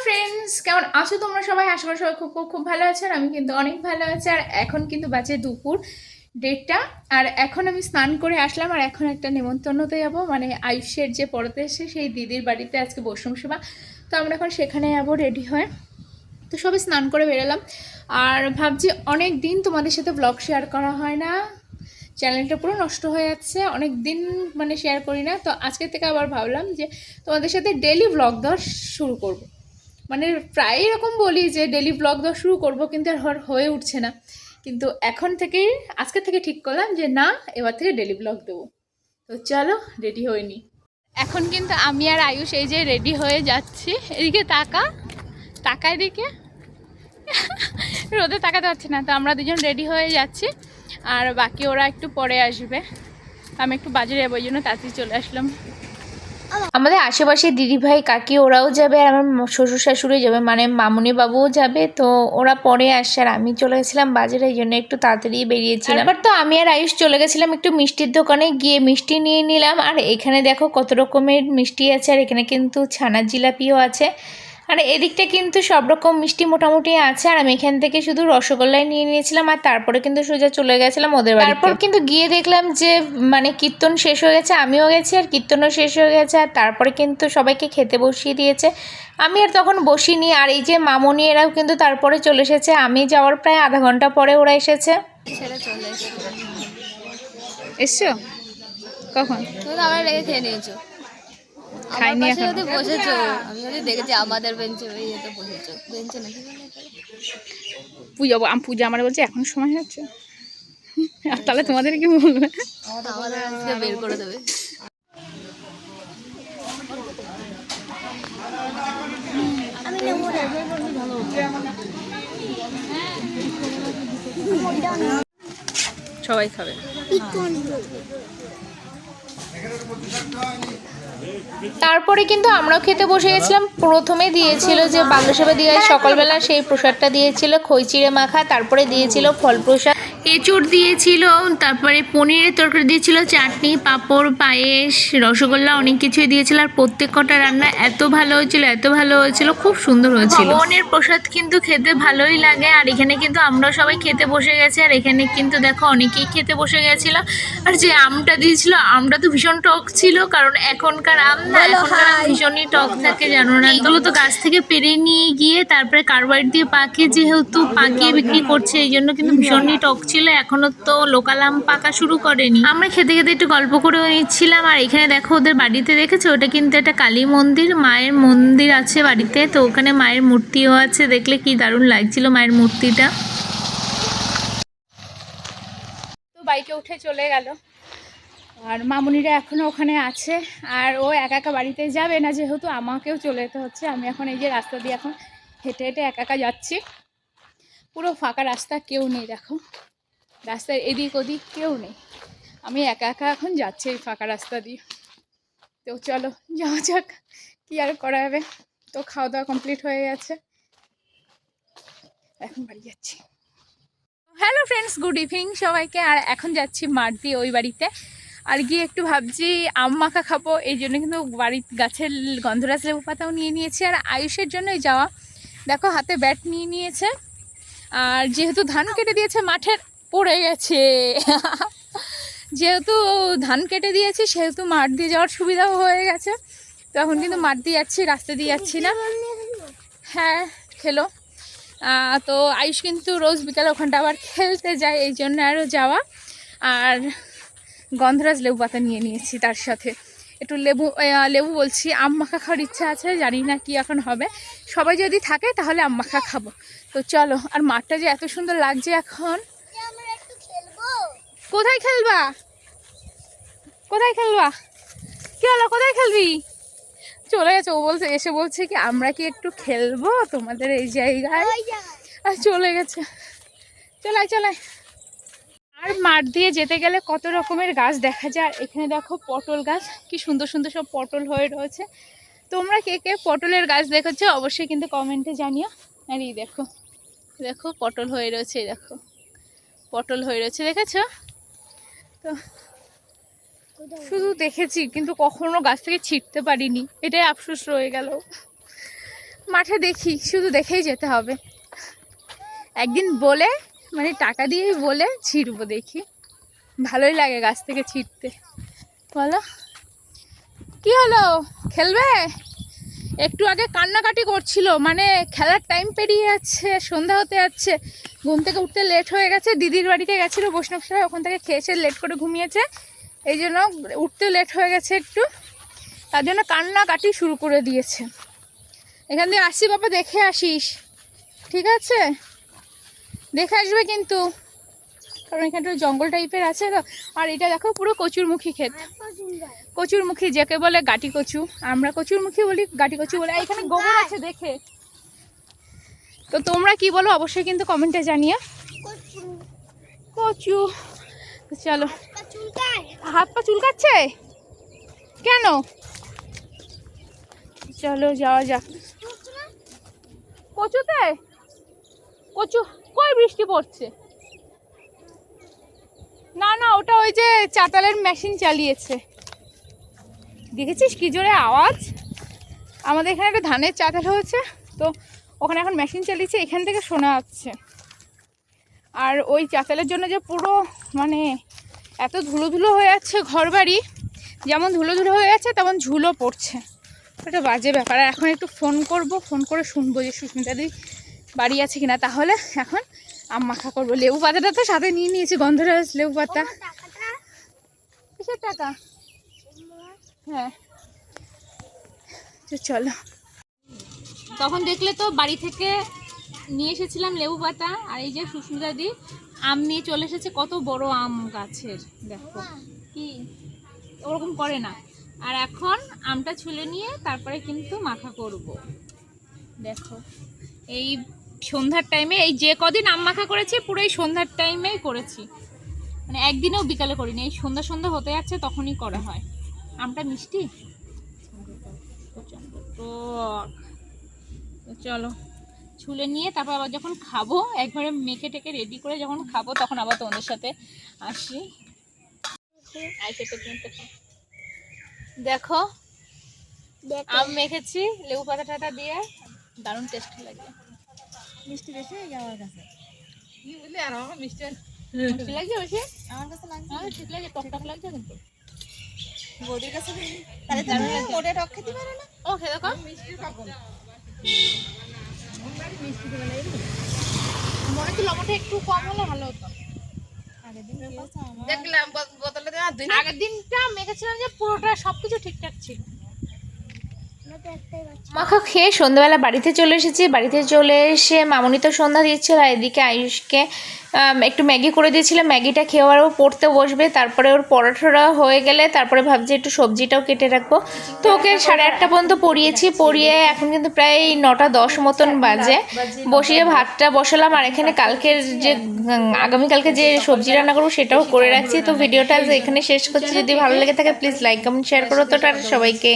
Friends, কেমন আছো তোমরা সবাই? আশা করি সবাই খুব খুব খুব ভালো আছে। আর আমি কিন্তু অনেক ভালো আছি। আর এখন কিন্তু বাজে দুপুর 1:30। আর এখন আমি স্নান করে আসলাম। আর এখন একটা নেমন্তন্নতে যাবো, মানে আয়ুষের যে পড়তে এসে সেই দিদির বাড়িতে আজকে বৈষ্ণব সেবা। তো আমরা এখন সেখানে যাবো রেডি হয়ে। তো সবাই স্নান করে বেরোলাম। আর ভাবছি অনেক দিন তোমাদের সাথে ব্লগ শেয়ার করা হয় না, চ্যানেলটা পুরো নষ্ট হয়ে যাচ্ছে, অনেক দিন মানে শেয়ার করি না। তো আজকের থেকে আবার ভাবলাম যে তোমাদের সাথে ডেলি ব্লগ দেওয়া শুরু করব। মানে প্রায় এরকম বলি যে ডেলি ব্লগ দেওয়া শুরু করব, কিন্তু আর হয়ে উঠছে না। কিন্তু এখন থেকেই, আজকে থেকে ঠিক করলাম যে না, এবার থেকে ডেলি ব্লগ দেবো। তো চলো রেডি হয়ে নি। এখন কিন্তু আমি আর আয়ুষ এই যে রেডি হয়ে যাচ্ছি। এদিকে তাকা, তাকা এদিকে, রোদে তাকাতে পারছি না। তো আমরা দুজন রেডি হয়ে যাচ্ছি, আর বাকি ওরা একটু পরে আসবে। আমি একটু বাজারে যাবো, ওই জন্য তাড়াতাড়ি চলে আসলাম। আমাদের আশেপাশে দিদিভাই কাকি ওরাও যাবে, আর আমার শ্বশুর শাশুড়ি যাবে, মানে মামুনি বাবুও যাবে। তো ওরা পরে আসছে, আর আমি চলে গেছিলাম বাজারে, এই জন্য একটু তাড়াতাড়ি বেরিয়েছিলাম। এবার তো আমি আর আয়ুষ চলে গেছিলাম একটু মিষ্টির দোকানে, গিয়ে মিষ্টি নিয়ে নিলাম। আর এখানে দেখো কত রকমের মিষ্টি আছে, আর এখানে কিন্তু ছানার জিলাপিও আছে। আর এদিকটা কিন্তু সব রকম মিষ্টি মোটামুটি আছে। আর আমি এখান থেকে শুধু রসগোল্লাই নিয়ে নিয়েছিলাম, আর তারপরে কিন্তু সোজা চলে গেছিলাম ওদের বাড়িতে। তারপর কিন্তু গিয়ে দেখলাম যে মানে কীর্তন শেষ হয়ে গেছে, আমিও গেছি আর কীর্তনও শেষ হয়ে গেছে। আর তারপরে কিন্তু সবাইকে খেতে বসিয়ে দিয়েছে, আমি আর তখন বসিনি। আর এই যে মামনি এরাও কিন্তু তারপরে চলে এসেছে, আমি যাওয়ার প্রায় আধা ঘন্টা পরে ওরা এসেছে। এসছো কখন? তুমি আবার রেখে খেয়ে নিয়েছো। আমার পাশে যদি বসেছো, আমি যদি দেখেছি আমাদের বেঞ্চে ইয়েতে বসেছো, বেঞ্চে নাকি পূজা, পূজা আমার বলছে এখন সময় হচ্ছে, তাহলে তোমাদের কি বলবে? আমাদের আজকে বের করে দেবে। সবাই খাবে। তারপরে কিন্তু আমরাও খেতে বসে গেছিলাম। প্রথমে দিয়েছিল যে বাংলাসেবা দিয়ে সকালবেলা সেই প্রসাদটা দিয়েছিল খই চিড়ে মাখা, তারপরে দিয়েছিল ফল প্রসাদ, এঁচড় দিয়েছিল, তারপরে পনিরের তরকারি দিয়েছিল, চাটনি, পাঁপড়, পায়েস, রসগোল্লা, অনেক কিছুই দিয়েছিল। আর প্রত্যেক কটা রান্না এত ভালো হয়েছিল, এত ভালো হয়েছিল, খুব সুন্দর হয়েছিল। ভগবানের প্রসাদ কিন্তু খেতে ভালোই লাগে। আর এখানে কিন্তু আমরাও সবাই খেতে বসে গেছি। আর এখানে কিন্তু দেখো অনেকেই খেতে বসে গেছিল। আর যে আমটা দিয়েছিল, আমটা তো ভীষণ টক ছিল, কারণ এখনকার আম না, এখনকার আম ভীষণই টক থাকে, জানো না? এগুলো তো গাছ থেকে পেরে নিয়ে গিয়ে তারপরে কার্বাইড দিয়ে পাকিয়ে, যেহেতু পাকিয়ে বিক্রি করছে, এই জন্য কিন্তু ভীষণই টক ছিল। এখনো তো লোকাল আম পাকা শুরু করেনি। আমরা খেতে খেতে একটু গল্প করে নিচ্ছিলাম। আর এখানে দেখো ওদের বাড়িতে দেখেছো, ওটা কিন্তু একটা কালী মন্দির, মায়ের মন্দির আছে বাড়িতে। তো ওখানে মায়ের মূর্তিও আছে, দেখলে কি দারুণ লাগছিল মায়ের মূর্তিটা। তো বাইকে উঠে চলে গেল, আর মামুনিরা এখনও ওখানে আছে। আর ও একা একা বাড়িতে যাবে না, যেহেতু আমাকেও চলে যেতে হচ্ছে। আমি এখন এই যে রাস্তা দিয়ে এখন হেঁটে হেঁটে একা একা যাচ্ছি। পুরো ফাঁকা রাস্তা, কেউ নেই, দেখো রাস্তার এদিক ওদিক কেউ নেই। আমি একা একা এখন যাচ্ছি এই ফাঁকা রাস্তা দিয়ে। তো চলো যাওয়া যাক, কী আর করা যাবে। তো খাওয়া দাওয়া কমপ্লিট হয়ে গেছে, এখন বাড়ি যাচ্ছি। হ্যালো ফ্রেন্ডস, গুড ইভিনিং সবাইকে। আর এখন যাচ্ছি মারদি ওই বাড়িতে। আর গিয়ে একটু ভাবছি আম মাখা খাবো, এই জন্য কিন্তু বাড়ির গাছের গন্ধরাজ লেবু পাতাও নিয়ে নিয়েছি। আর আয়ুষের জন্যই যাওয়া, দেখো হাতে ব্যাট নিয়ে নিয়েছে। আর যেহেতু ধান কেটে দিয়েছে, মাঠের পড়ে গেছে যেহেতু ধান কেটে দিয়েছি, সেহেতু মাঠ দিয়ে যাওয়ার সুবিধাও হয়ে গেছে। তো এখন কিন্তু মাঠ দিয়ে যাচ্ছি, রাস্তা দিয়ে যাচ্ছি না। হ্যাঁ খেলো। তো আয়ুষ কিন্তু রোজ বিকালে ওখানটা আবার খেলতে যায়, এই জন্য আরও যাওয়া। আর গন্ধরাজ লেবু পাতা নিয়ে নিয়েছি, তার সাথে একটু লেবু বলছি, আম মাখা খাওয়ার ইচ্ছা আছে, জানি না কি এখন হবে। সবাই যদি থাকে তাহলে আম মাখা খাবো। তো চলো। আর মাঠটা যে এত সুন্দর লাগছে এখন। কোথায় খেলবা? কোথায় খেলবা? কি হলো, কোথায় খেলবি? চলে গেছে। ও বলছে, এসে বলছে কি আমরা কি একটু খেলবো তোমাদের এই জায়গায়, আর চলে গেছে। চলাই চলাই। আর মাঠ দিয়ে যেতে গেলে কত রকমের গাছ দেখা যায়। এখানে দেখো পটল গাছ, কি সুন্দর সুন্দর সব পটল হয়ে রয়েছে। তোমরা কে কে পটলের গাছ দেখেছো অবশ্যই কিন্তু কমেন্টে জানিও। আর এই দেখো, দেখো পটল হয়ে রয়েছে, দেখো পটল হয়ে রয়েছে, দেখেছো? তো শুধু দেখেছি, কিন্তু কখনো গাছ থেকে ছিঁড়তে পারিনি, এটাই আফসোস রয়ে গেল। মাঠে দেখি, শুধু দেখেই যেতে হবে। একদিন বলে মানে টাকা দিয়েই বলে ছিঁড়বো, দেখি। ভালোই লাগে গাছ থেকে ছিঁড়তে। বলো কি হলো, খেলবে? একটু আগে কান্নাকাটি করছিল, মানে খেলার টাইম পেরিয়ে যাচ্ছে, সন্ধ্যা হতে যাচ্ছে, ঘুম থেকে উঠতে লেট হয়ে গেছে। দিদির বাড়িতে গেছিলো বৈষ্ণব সাহেব, ওখান থেকে খেয়েছে, লেট করে ঘুমিয়েছে, এই জন্য উঠতে লেট হয়ে গেছে একটু, তার জন্য কান্নাকাটি শুরু করে দিয়েছে। এখান দিয়ে আসছি বাবা, দেখে আসিস, ঠিক আছে? দেখে আসবে কিন্তু, কারণ এখানটা জঙ্গল টাইপের আছে তো। আর এটা দেখো পুরো কচুরমুখী ক্ষেত, কচুরমুখী যাকে বলে গাটি কচু, আমরা কচুরমুখী বলি, গাটি কচু বলে। এখানে গোবর আছে দেখে। তো তোমরা কি বলো অবশ্যই কিন্তু কমেন্টে জানিও। কচু, চলো। হাত পা চুলকাচ্ছে কেন? চলো যাওয়া যাক। কচুতে কচু কই বৃষ্টি পড়ছে? না না, ওটা ওই যে চাতালের মেশিন চালিয়েছে। দেখেছিস কি জোরে আওয়াজ? আমাদের এখানে একটা ধানের চাতাল হয়েছে তো, ওখানে এখন মেশিন চালিয়েছে, এখান থেকে শোনা যাচ্ছে। আর ওই চাতালের জন্য যে পুরো মানে এত ধুলো ধুলো হয়ে যাচ্ছে ঘর বাড়ি, যেমন ধুলো ধুলো হয়ে যাচ্ছে তেমন ঝুলো পড়ছে। একটা বাজে ব্যাপার। আর এখন একটু ফোন করব, ফোন করে শুনবো যে সুস্মিতা দি বাড়ি আছে কিনা। তাহলে এখন আম মাখা করবো। লেবু পাতাটা তো সাথে নিয়ে নিয়েছি, গন্ধরাজ লেবু পাতা। কিসের টাকা? হ্যাঁ চলো। তখন দেখলে তো বাড়ি থেকে নিয়ে এসেছিলাম লেবু পাতা, আর এই যে সুস্মিতা দি আম নিয়ে চলে এসেছে। কত বড় আম গাছের, দেখো কি ওরকম করে না। আর এখন আমটা ছুলে নিয়ে তারপরে কিন্তু মাখা করব। দেখো এই সন্ধ্যার টাইমে, এই যে কদিন আম মাখা করেছি পুরো এই সন্ধ্যার টাইমেই করেছি, মানে একদিনেও বিকালে করিনি। এই সন্ধ্যা সন্ধ্যা হতে যাচ্ছে তখনই করা হয়। আমটা মিষ্টি, চলো ছুলে নিয়ে তারপর আবার যখন খাবো, একবারে মেখে টেকে রেডি করে যখন খাবো, তখন আবার তোমাদের সাথে আসি। দেখো আম মেখেছি লেবু পাতা টাতা দিয়ে, দারুণ টেস্টি লাগে। মিষ্টি বেশি আমার কাছে, কি বলি আর আমার মিষ্টি লাগছে বেশি, আমার কাছে লাগছে ঠিক লাগে, টক টক লাগছে কিন্তু বডির কাছে তাহলে দারুণ লাগে। ওটা টক খেতে পারে না, ও খেয়ে দেখো মিষ্টি খাবো। মনে হচ্ছে লবণটা একটু কম হলে ভালো হতো। দেখলাম আগের দিনটা মেখেছিলাম যে পুরোটা সবকিছু ঠিকঠাক ছিল। মাখা খেয়ে সন্ধ্যাবেলা বাড়িতে চলে এসেছি। বাড়িতে চলে এসে মামনি তো সন্ধ্যা দিচ্ছিল, আর এদিকে আয়ুষকে একটু ম্যাগি করে দিয়েছিলাম। ম্যাগিটা খেয়ে আরও পড়তে বসবে, তারপরে ওর পড়াশোনা হয়ে গেলে তারপরে ভাবছি একটু সবজিটাও কেটে রাখবো। তো ওকে 8:30 পর্যন্ত পড়িয়েছি, পড়িয়ে এখন কিন্তু প্রায় 9:10 মতন বাজে। বসিয়ে ভাতটা বসালাম, আর এখানে কালকের যে আগামীকালকে যে সবজি রান্না করবো সেটাও করে রাখছি। তো ভিডিওটা এখানে শেষ করছি। যদি ভালো লেগে থাকে প্লিজ লাইক কমেন্ট শেয়ার করো। তো টাটা সবাইকে।